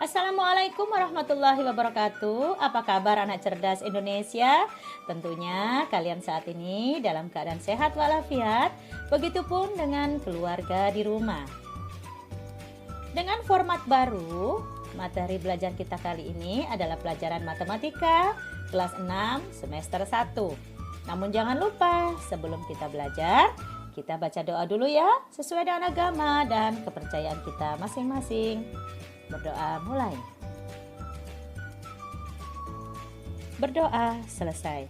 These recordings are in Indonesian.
Assalamualaikum warahmatullahi wabarakatuh. Apa kabar anak cerdas Indonesia? Tentunya kalian saat ini dalam keadaan sehat walafiat. Begitupun dengan keluarga di rumah. Dengan format baru, materi belajar kita kali ini adalah pelajaran matematika kelas 6 semester 1. Namun jangan lupa sebelum kita belajar, kita baca doa dulu ya, sesuai dengan agama dan kepercayaan kita masing-masing. Berdoa mulai. Berdoa selesai.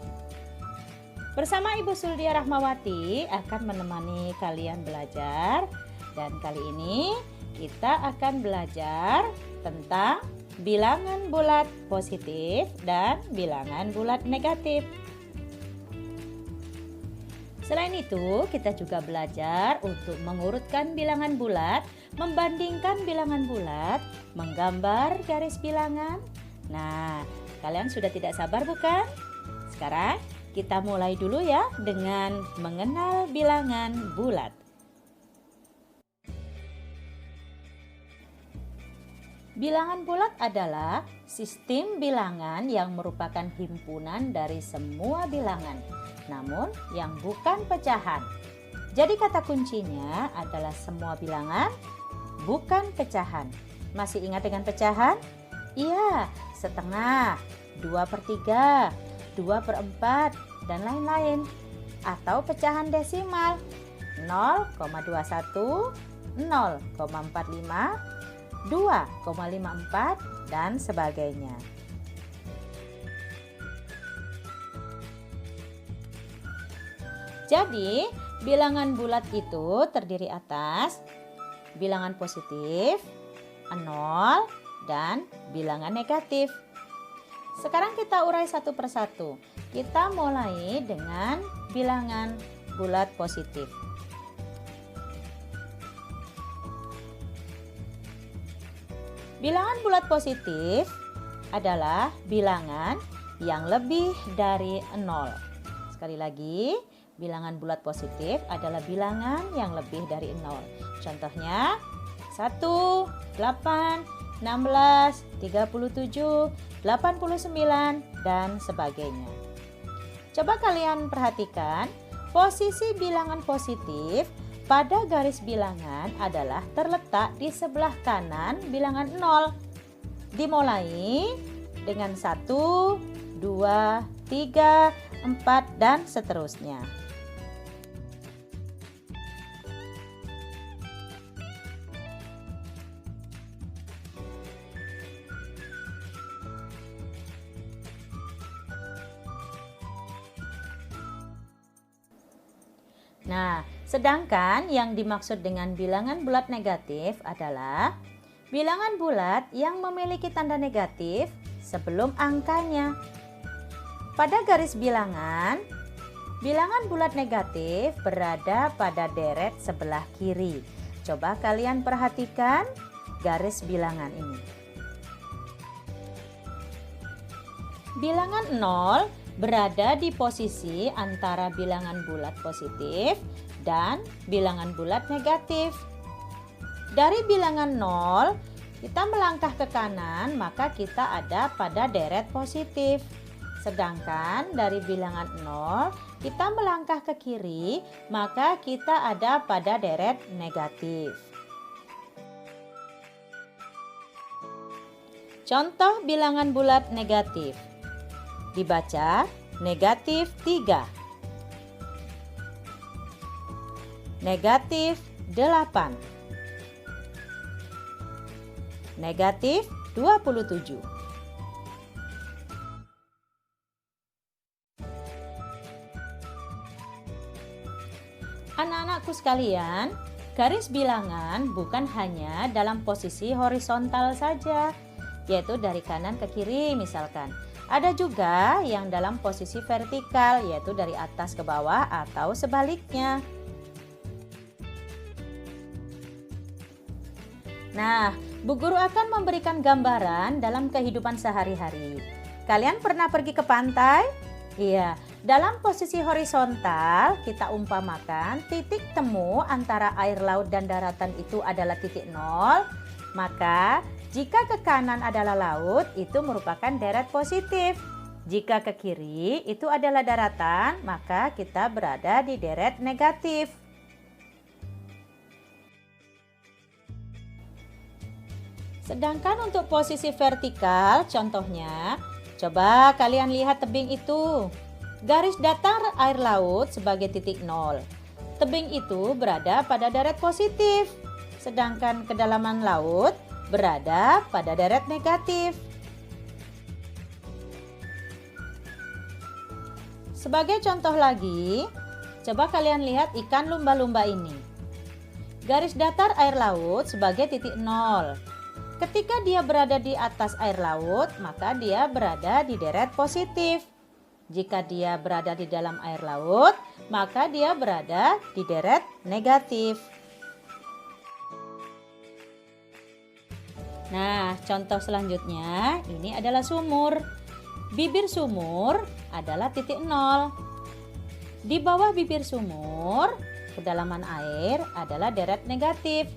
Bersama Ibu Suldia Rahmawati akan menemani kalian belajar. Dan kali ini kita akan belajar tentang bilangan bulat positif dan bilangan bulat negatif. Selain itu, kita juga belajar untuk mengurutkan bilangan bulat, membandingkan bilangan bulat, menggambar garis bilangan. Nah, kalian sudah tidak sabar bukan? Sekarang kita mulai dulu ya dengan mengenal bilangan bulat. Bilangan bulat adalah sistem bilangan yang merupakan himpunan dari semua bilangan, namun yang bukan pecahan. Jadi kata kuncinya adalah semua bilangan, bukan pecahan. Masih ingat dengan pecahan? Iya, setengah, 2/3, 2/4, dan lain-lain. Atau pecahan desimal, 0,21, 0,45, 2,54, dan sebagainya. Jadi, bilangan bulat itu terdiri atas bilangan positif, 0, dan bilangan negatif. Sekarang kita urai satu persatu. Kita mulai dengan bilangan bulat positif. Bilangan bulat positif adalah bilangan yang lebih dari 0. Sekali lagi, bilangan bulat positif adalah bilangan yang lebih dari 0. Contohnya 1, 8, 16, 37, 89, dan sebagainya. Coba kalian perhatikan, posisi bilangan positif pada garis bilangan adalah terletak di sebelah kanan bilangan 0. Dimulai dengan 1, 2, 3, 4, dan seterusnya. Nah, sedangkan yang dimaksud dengan bilangan bulat negatif adalah bilangan bulat yang memiliki tanda negatif sebelum angkanya. Pada garis bilangan, bilangan bulat negatif berada pada deret sebelah kiri. Coba kalian perhatikan garis bilangan ini. Bilangan 0 berada di posisi antara bilangan bulat positif dan bilangan bulat negatif. Dari bilangan 0, kita melangkah ke kanan, maka kita ada pada deret positif. Sedangkan dari bilangan 0, kita melangkah ke kiri, maka kita ada pada deret negatif. Contoh bilangan bulat negatif. Dibaca negatif 3, negatif 8, negatif 27. Anak-anakku sekalian, garis bilangan bukan hanya dalam posisi horizontal saja, yaitu dari kanan ke kiri misalkan. Ada juga yang dalam posisi vertikal, yaitu dari atas ke bawah atau sebaliknya. Nah, Bu Guru akan memberikan gambaran dalam kehidupan sehari-hari. Kalian pernah pergi ke pantai? Iya, dalam posisi horizontal kita umpamakan titik temu antara air laut dan daratan itu adalah titik 0, maka Jika ke kanan adalah laut, itu merupakan deret positif. Jika ke kiri itu adalah daratan, maka kita berada di deret negatif. Sedangkan untuk posisi vertikal, contohnya, coba kalian lihat tebing itu. Garis datar air laut sebagai titik nol. Tebing itu berada pada deret positif, sedangkan kedalaman laut berada pada deret negatif. Sebagai contoh lagi, coba kalian lihat ikan lumba-lumba ini. Garis datar air laut sebagai titik nol. Ketika dia berada di atas air laut, maka dia berada di deret positif. Jika dia berada di dalam air laut, maka dia berada di deret negatif. Nah, contoh selanjutnya ini adalah sumur. Bibir sumur adalah titik nol. Di bawah bibir sumur, kedalaman air adalah deret negatif.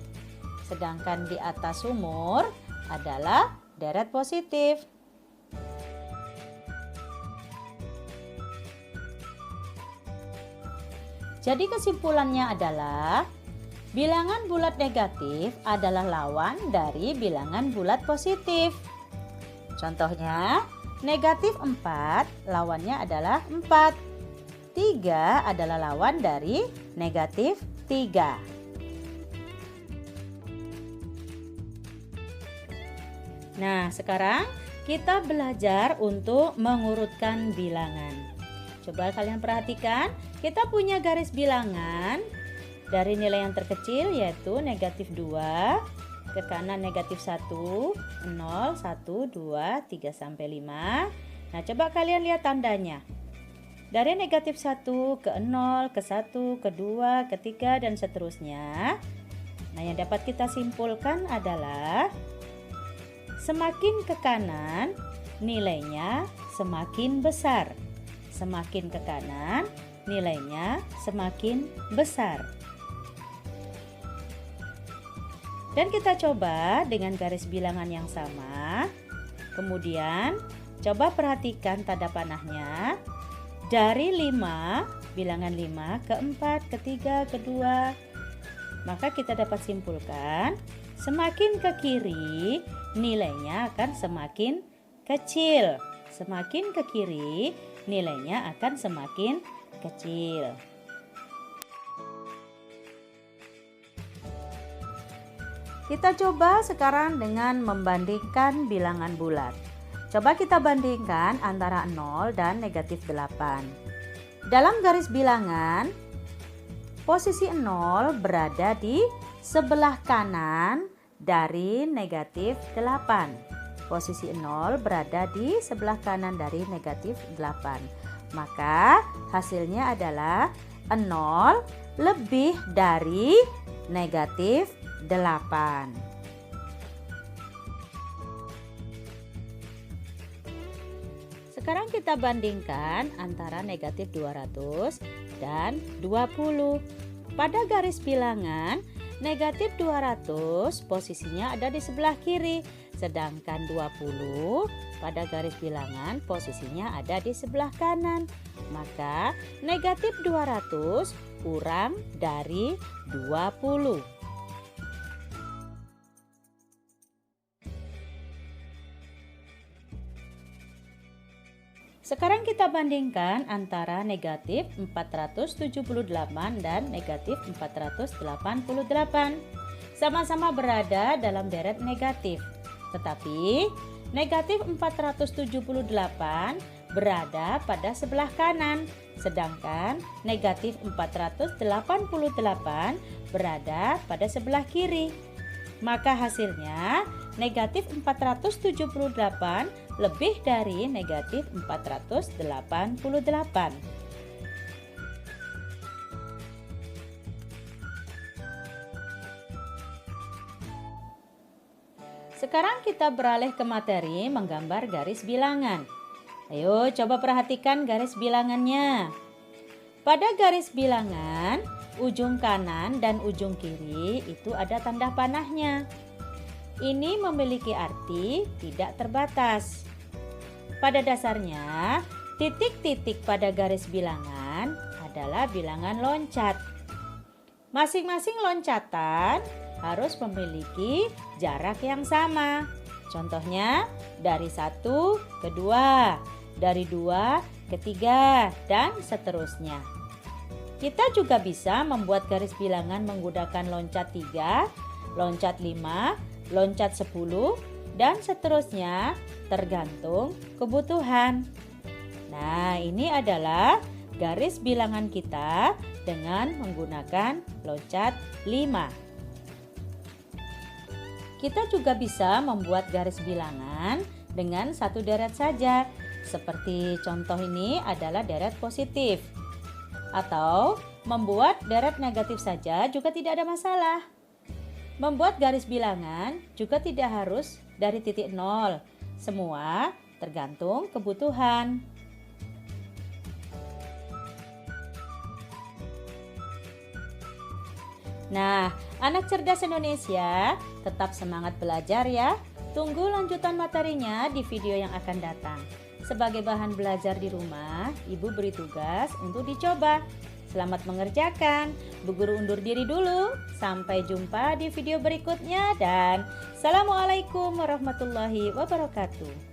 Sedangkan di atas sumur adalah deret positif. Jadi kesimpulannya adalah bilangan bulat negatif adalah lawan dari bilangan bulat positif. Contohnya, negatif 4 lawannya adalah 4. 3 adalah lawan dari negatif 3. Nah, sekarang kita belajar untuk mengurutkan bilangan. Coba kalian perhatikan, kita punya garis bilangan dari nilai yang terkecil yaitu negatif 2, ke kanan negatif 1, 0, 1, 2, 3, sampai 5. Nah, coba kalian lihat tandanya. Dari negatif 1 ke 0, ke 1, ke 2, ke 3, dan seterusnya. Nah, yang dapat kita simpulkan adalah semakin ke kanan, nilainya semakin besar. Semakin ke kanan, nilainya semakin besar. Dan kita coba dengan garis bilangan yang sama. Kemudian, coba perhatikan tanda panahnya. Dari 5, bilangan 5 ke 4, ke 3, ke 2. Maka kita dapat simpulkan, semakin ke kiri, nilainya akan semakin kecil. Semakin ke kiri, nilainya akan semakin kecil. Kita coba sekarang dengan membandingkan bilangan bulat. Coba kita bandingkan antara 0 dan negatif 8. Dalam garis bilangan, posisi 0 berada di sebelah kanan dari negatif 8. Posisi 0 berada di sebelah kanan dari negatif 8. Maka hasilnya adalah 0 lebih dari negatif 8. Sekarang kita bandingkan antara negatif 200 dan 20. Pada garis bilangan, negatif 200 posisinya ada di sebelah kiri, sedangkan 20 pada garis bilangan posisinya ada di sebelah kanan. Maka negatif 200 kurang dari 20. Sekarang kita bandingkan antara negatif 478 dan negatif 488. Sama-sama berada dalam deret negatif. Tetapi negatif 478 berada pada sebelah kanan, sedangkan negatif 488 berada pada sebelah kiri. Maka hasilnya negatif 478 lebih dari negatif 488. Sekarang kita beralih ke materi menggambar garis bilangan. Ayo coba perhatikan garis bilangannya. Pada garis bilangan, ujung kanan dan ujung kiri itu ada tanda panahnya. ini memiliki arti tidak terbatas. Pada dasarnya, titik-titik pada garis bilangan adalah bilangan loncat. Masing-masing loncatan harus memiliki jarak yang sama. Contohnya dari 1 ke 2, dari 2 ke 3, dan seterusnya. Kita juga bisa membuat garis bilangan menggunakan loncat 3, loncat 5, loncat 10, dan seterusnya tergantung kebutuhan. Nah, ini adalah garis bilangan kita dengan menggunakan loncat 5. Kita juga bisa membuat garis bilangan dengan satu deret saja. Seperti contoh ini adalah deret positif. Atau membuat deret negatif saja juga tidak ada masalah. Membuat garis bilangan juga tidak harus dari titik nol. Semua tergantung kebutuhan. Nah, anak cerdas Indonesia, tetap semangat belajar ya. Tunggu lanjutan materinya di video yang akan datang. Sebagai bahan belajar di rumah, Ibu beri tugas untuk dicoba. Selamat mengerjakan. Bu Guru undur diri dulu. Sampai jumpa di video berikutnya dan Assalamualaikum warahmatullahi wabarakatuh.